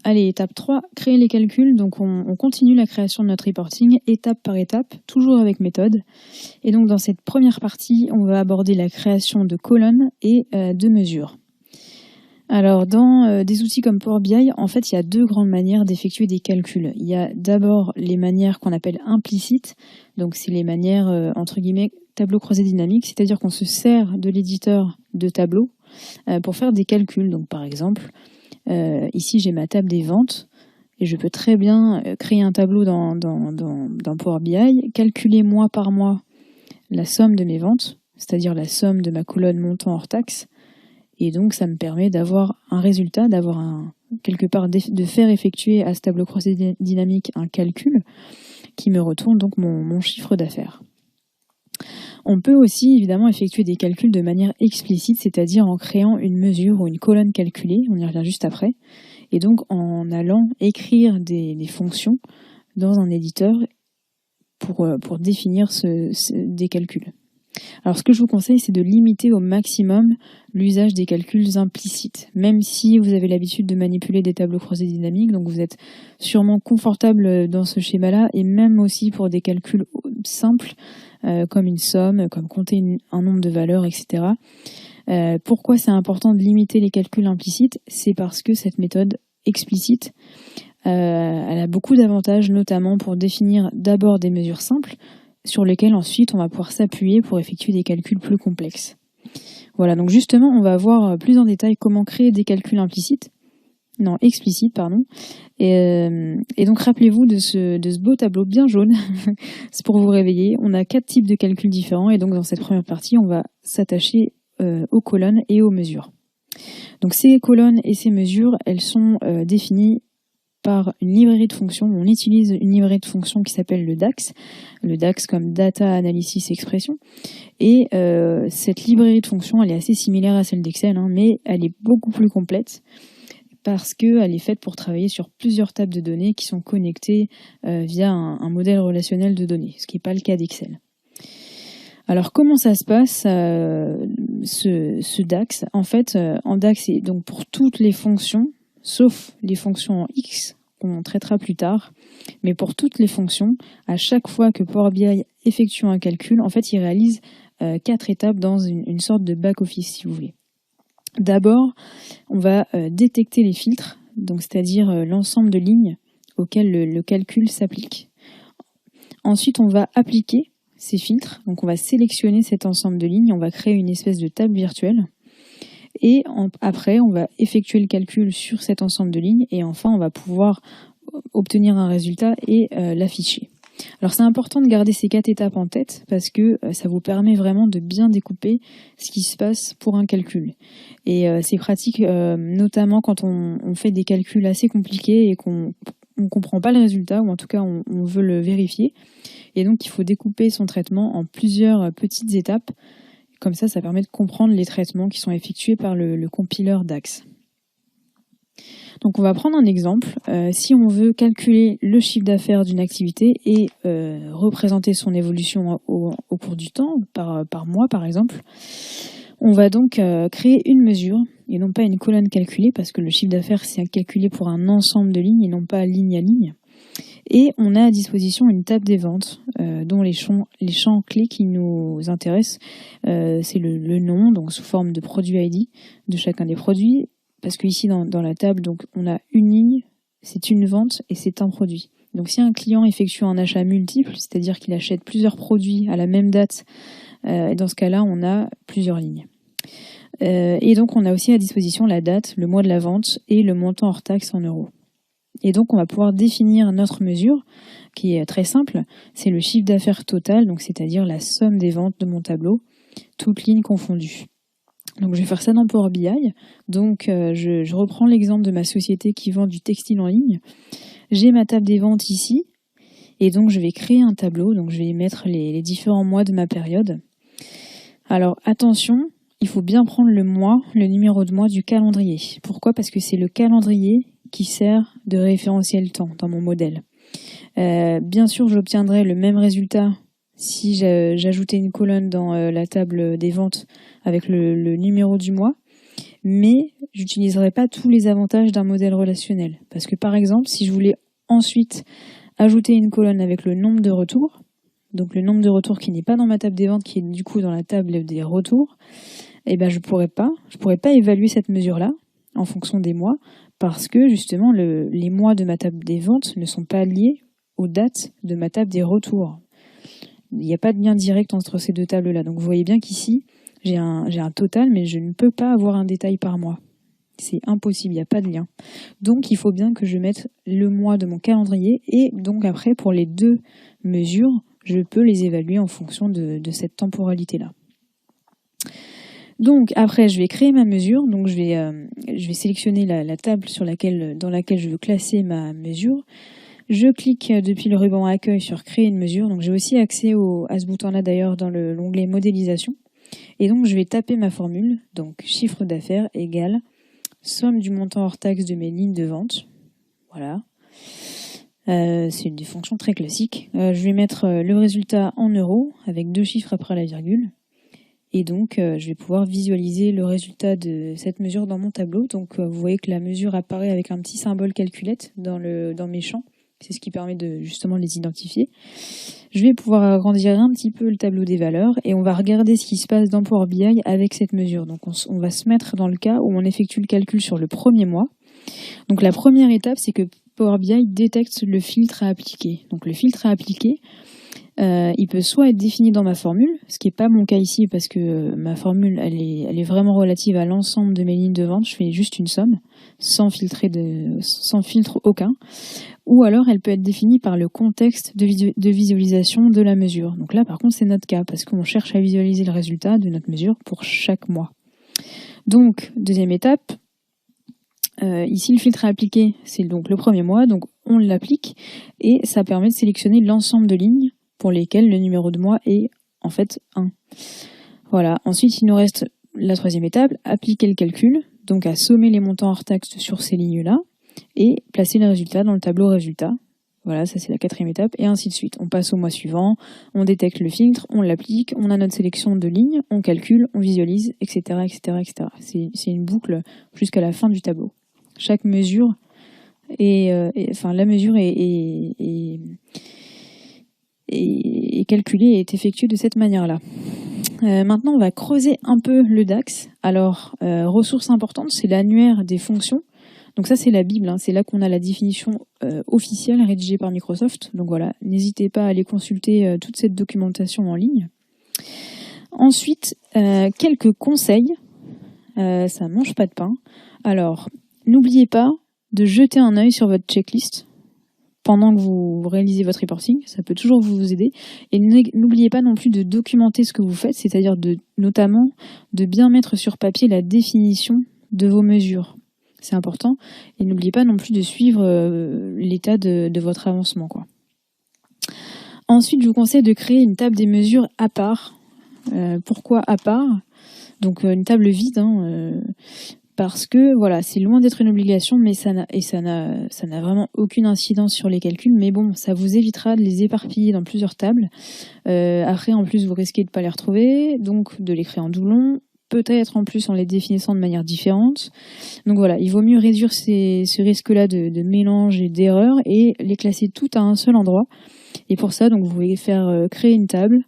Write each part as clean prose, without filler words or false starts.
Allez, étape 3, créer les calculs. Donc on continue la création de notre reporting étape par étape, toujours avec méthode. Et donc dans cette première partie, on va aborder la création de colonnes et de mesures. Alors dans des outils comme Power BI, en fait, il y a deux grandes manières d'effectuer des calculs. Il y a d'abord les manières qu'on appelle implicites, donc c'est les manières entre guillemets tableau croisé dynamique, c'est-à-dire qu'on se sert de l'éditeur de tableau pour faire des calculs. Donc par exemple, ici j'ai ma table des ventes et je peux très bien créer un tableau dans Power BI, calculer mois par mois la somme de mes ventes, c'est-à-dire la somme de ma colonne montant hors taxe. Et donc, ça me permet d'avoir un résultat, quelque part de faire effectuer à ce tableau croisé dynamique un calcul qui me retourne donc mon chiffre d'affaires. On peut aussi évidemment effectuer des calculs de manière explicite, c'est-à-dire en créant une mesure ou une colonne calculée, on y revient juste après, et donc en allant écrire des fonctions dans un éditeur pour définir des calculs. Alors ce que je vous conseille, c'est de limiter au maximum l'usage des calculs implicites, même si vous avez l'habitude de manipuler des tableaux croisés dynamiques, donc vous êtes sûrement confortable dans ce schéma-là, et même aussi pour des calculs simples, comme une somme, comme compter un nombre de valeurs, etc. Pourquoi c'est important de limiter les calculs implicites? C'est parce que cette méthode explicite, elle a beaucoup d'avantages, notamment pour définir d'abord des mesures simples, sur lesquels ensuite on va pouvoir s'appuyer pour effectuer des calculs plus complexes. Voilà, donc justement, on va voir plus en détail comment créer des calculs explicites, pardon. Et donc rappelez-vous de ce beau tableau bien jaune, c'est pour vous réveiller. On a 4 types de calculs différents et donc dans cette première partie, on va s'attacher aux colonnes et aux mesures. Donc ces colonnes et ces mesures, elles sont définies par une librairie de fonctions. On utilise une librairie de fonctions qui s'appelle le DAX comme Data Analysis Expression. Et cette librairie de fonctions, elle est assez similaire à celle d'Excel, mais elle est beaucoup plus complète parce qu'elle est faite pour travailler sur plusieurs tables de données qui sont connectées via un modèle relationnel de données, ce qui n'est pas le cas d'Excel. Alors comment ça se passe, ce DAX? En fait, en DAX, c'est donc pour toutes les fonctions, sauf les fonctions en X, qu'on traitera plus tard. Mais pour toutes les fonctions, à chaque fois que Power BI effectue un calcul, en fait, il réalise 4 étapes dans une sorte de back-office, si vous voulez. D'abord, on va détecter les filtres, donc c'est-à-dire l'ensemble de lignes auxquelles le calcul s'applique. Ensuite, on va appliquer ces filtres, donc on va sélectionner cet ensemble de lignes, on va créer une espèce de table virtuelle. Et après, on va effectuer le calcul sur cet ensemble de lignes et enfin, on va pouvoir obtenir un résultat et l'afficher. Alors, c'est important de garder ces 4 étapes en tête parce que ça vous permet vraiment de bien découper ce qui se passe pour un calcul. Et c'est pratique notamment quand on fait des calculs assez compliqués et qu'on ne comprend pas le résultat ou en tout cas on veut le vérifier. Et donc, il faut découper son traitement en plusieurs petites étapes. Comme ça permet de comprendre les traitements qui sont effectués par le compileur DAX. Donc on va prendre un exemple. Si on veut calculer le chiffre d'affaires d'une activité et représenter son évolution au cours du temps, par mois par exemple, on va donc créer une mesure et non pas une colonne calculée parce que le chiffre d'affaires c'est calculé pour un ensemble de lignes et non pas ligne à ligne. Et on a à disposition une table des ventes dont les champs clés qui nous intéressent, c'est le nom, donc sous forme de produit ID de chacun des produits, parce qu'ici dans la table, donc on a une ligne, c'est une vente et c'est un produit. Donc si un client effectue un achat multiple, c'est-à-dire qu'il achète plusieurs produits à la même date, dans ce cas-là, on a plusieurs lignes. Et donc on a aussi à disposition la date, le mois de la vente et le montant hors taxe en euros. Et donc, on va pouvoir définir notre mesure, qui est très simple. C'est le chiffre d'affaires total, donc c'est-à-dire la somme des ventes de mon tableau, toutes lignes confondues. Donc, je vais faire ça dans Power BI. Donc, je reprends l'exemple de ma société qui vend du textile en ligne. J'ai ma table des ventes ici. Et donc, je vais créer un tableau. Donc, je vais mettre les différents mois de ma période. Alors, attention, il faut bien prendre le mois, le numéro de mois du calendrier. Pourquoi? Parce que c'est le calendrier qui sert de référentiel temps dans mon modèle. Bien sûr, j'obtiendrai le même résultat si j'ajoutais une colonne dans la table des ventes avec le numéro du mois, mais j'utiliserai pas tous les avantages d'un modèle relationnel. Parce que par exemple, si je voulais ensuite ajouter une colonne avec le nombre de retours, donc le nombre de retours qui n'est pas dans ma table des ventes, qui est du coup dans la table des retours, eh ben je pourrais pas évaluer cette mesure-là en fonction des mois, parce que justement les mois de ma table des ventes ne sont pas liés aux dates de ma table des retours. Il n'y a pas de lien direct entre ces deux tables-là. Donc vous voyez bien qu'ici, j'ai un total, mais je ne peux pas avoir un détail par mois. C'est impossible, il n'y a pas de lien. Donc il faut bien que je mette le mois de mon calendrier, et donc après, pour les deux mesures, je peux les évaluer en fonction de cette temporalité-là. Donc après, je vais créer ma mesure. Donc je vais sélectionner la table dans laquelle je veux classer ma mesure. Je clique depuis le ruban accueil sur créer une mesure. Donc j'ai aussi accès à ce bouton-là d'ailleurs dans l'onglet modélisation. Et donc je vais taper ma formule. Donc chiffre d'affaires égale somme du montant hors taxe de mes lignes de vente. Voilà. C'est une des fonctions très classiques. Je vais mettre le résultat en euros avec 2 chiffres après la virgule. Et donc, je vais pouvoir visualiser le résultat de cette mesure dans mon tableau. Donc, vous voyez que la mesure apparaît avec un petit symbole calculette dans mes champs. C'est ce qui permet de justement les identifier. Je vais pouvoir agrandir un petit peu le tableau des valeurs et on va regarder ce qui se passe dans Power BI avec cette mesure. Donc, on va se mettre dans le cas où on effectue le calcul sur le premier mois. Donc, la première étape, c'est que Power BI détecte le filtre à appliquer. Donc, le filtre à appliquer, il peut soit être défini dans ma formule, ce qui n'est pas mon cas ici parce que ma formule elle est vraiment relative à l'ensemble de mes lignes de vente. Je fais juste une somme sans filtre aucun. Ou alors elle peut être définie par le contexte de visualisation de la mesure. Donc là par contre c'est notre cas parce qu'on cherche à visualiser le résultat de notre mesure pour chaque mois. Donc deuxième étape, ici le filtre à appliquer c'est donc le premier mois, donc on l'applique et ça permet de sélectionner l'ensemble de lignes pour lesquelles le numéro de mois est en fait 1. Voilà. Ensuite, il nous reste la troisième étape, appliquer le calcul, donc à sommer les montants hors taxe sur ces lignes-là, et placer les résultats dans le tableau résultats. Voilà, ça c'est la quatrième étape, et ainsi de suite. On passe au mois suivant, on détecte le filtre, on l'applique, on a notre sélection de lignes, on calcule, on visualise, etc. etc., etc. C'est une boucle jusqu'à la fin du tableau. Chaque mesure la mesure est calculée et est effectuée de cette manière-là. Maintenant, on va creuser un peu le DAX. Alors, ressource importante, c'est l'annuaire des fonctions. Donc ça, c'est la Bible. C'est là qu'on a la définition officielle rédigée par Microsoft. Donc voilà, n'hésitez pas à aller consulter toute cette documentation en ligne. Ensuite, quelques conseils. Ça mange pas de pain. Alors, n'oubliez pas de jeter un œil sur votre checklist pendant que vous réalisez votre reporting, ça peut toujours vous aider. Et n'oubliez pas non plus de documenter ce que vous faites, c'est-à-dire notamment de bien mettre sur papier la définition de vos mesures. C'est important. Et n'oubliez pas non plus de suivre l'état de votre avancement, quoi. Ensuite, je vous conseille de créer une table des mesures à part. Pourquoi à part ? Donc une table vide, parce que voilà, c'est loin d'être une obligation, mais ça n'a vraiment aucune incidence sur les calculs. Mais bon, ça vous évitera de les éparpiller dans plusieurs tables. Après, en plus, vous risquez de ne pas les retrouver, donc de les créer en doublon, peut-être en plus en les définissant de manière différente. Donc voilà, il vaut mieux réduire ce risque-là de mélange et d'erreur et les classer toutes à un seul endroit. Et pour ça, donc vous pouvez créer une table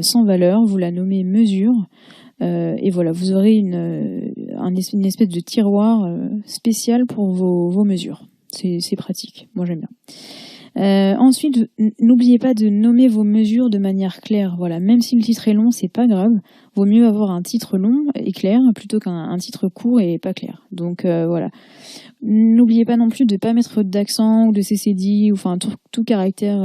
sans valeur, vous la nommez mesure. Et voilà, vous aurez une espèce de tiroir spécial pour vos mesures. C'est pratique, moi j'aime bien. Ensuite, n'oubliez pas de nommer vos mesures de manière claire. Voilà, même si le titre est long, c'est pas grave. Vaut mieux avoir un titre long et clair plutôt qu'un titre court et pas clair. Donc voilà. N'oubliez pas non plus de ne pas mettre d'accent ou de CCD ou enfin tout caractère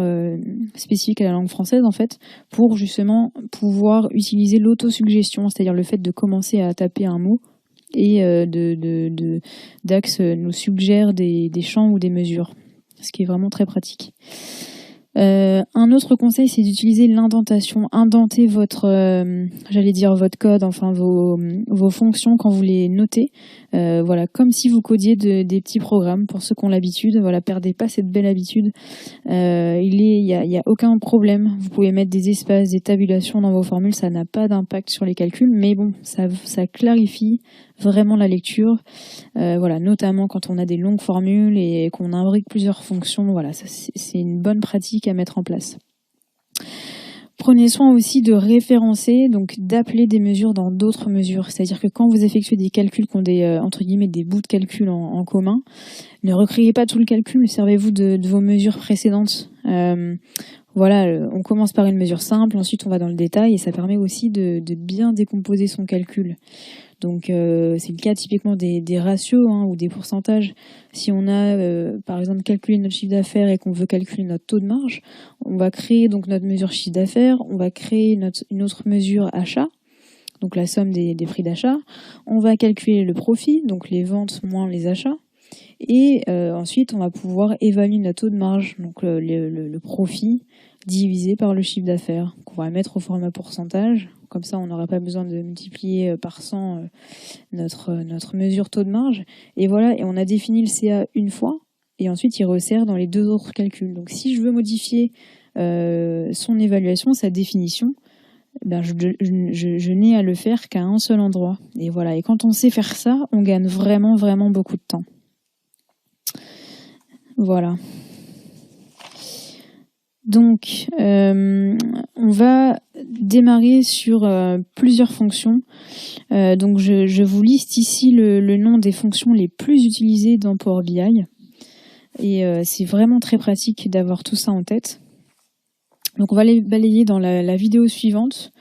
spécifique à la langue française en fait, pour justement pouvoir utiliser l'autosuggestion, c'est-à-dire le fait de commencer à taper un mot et Dax nous suggère des champs ou des mesures, ce qui est vraiment très pratique. Un autre conseil, c'est d'utiliser l'indentation. Indentez votre code, enfin vos fonctions quand vous les notez. Voilà, comme si vous codiez des petits programmes. Pour ceux qui ont l'habitude, voilà, perdez pas cette belle habitude. Il y a aucun problème. Vous pouvez mettre des espaces, des tabulations dans vos formules, ça n'a pas d'impact sur les calculs, mais bon, ça clarifie vraiment la lecture. Voilà, notamment quand on a des longues formules et qu'on imbrique plusieurs fonctions. Voilà, c'est une bonne pratique à mettre en place. Prenez soin aussi de référencer, donc d'appeler des mesures dans d'autres mesures. C'est-à-dire que quand vous effectuez des calculs qui ont des, entre guillemets, des bouts de calcul en commun, ne recréez pas tout le calcul, servez-vous de vos mesures précédentes. Voilà, on commence par une mesure simple, ensuite on va dans le détail et ça permet aussi de bien décomposer son calcul. Donc c'est le cas typiquement des ratios ou des pourcentages. Si on a par exemple calculé notre chiffre d'affaires et qu'on veut calculer notre taux de marge, on va créer donc notre mesure chiffre d'affaires, on va créer une autre mesure achat, donc la somme des prix d'achat, on va calculer le profit, donc les ventes moins les achats, et ensuite on va pouvoir évaluer notre taux de marge, donc le profit divisé par le chiffre d'affaires, qu'on va mettre au format pourcentage. Comme ça, on n'aura pas besoin de multiplier par 100 notre mesure taux de marge. Et voilà, et on a défini le CA une fois, et ensuite il resserre dans les deux autres calculs. Donc si je veux modifier son évaluation, sa définition, ben je n'ai à le faire qu'à un seul endroit. Et voilà, et quand on sait faire ça, on gagne vraiment, vraiment beaucoup de temps. Voilà. Donc, on va démarrer sur plusieurs fonctions. Donc, je vous liste ici le nom des fonctions les plus utilisées dans Power BI. Et c'est vraiment très pratique d'avoir tout ça en tête. Donc, on va les balayer dans la vidéo suivante.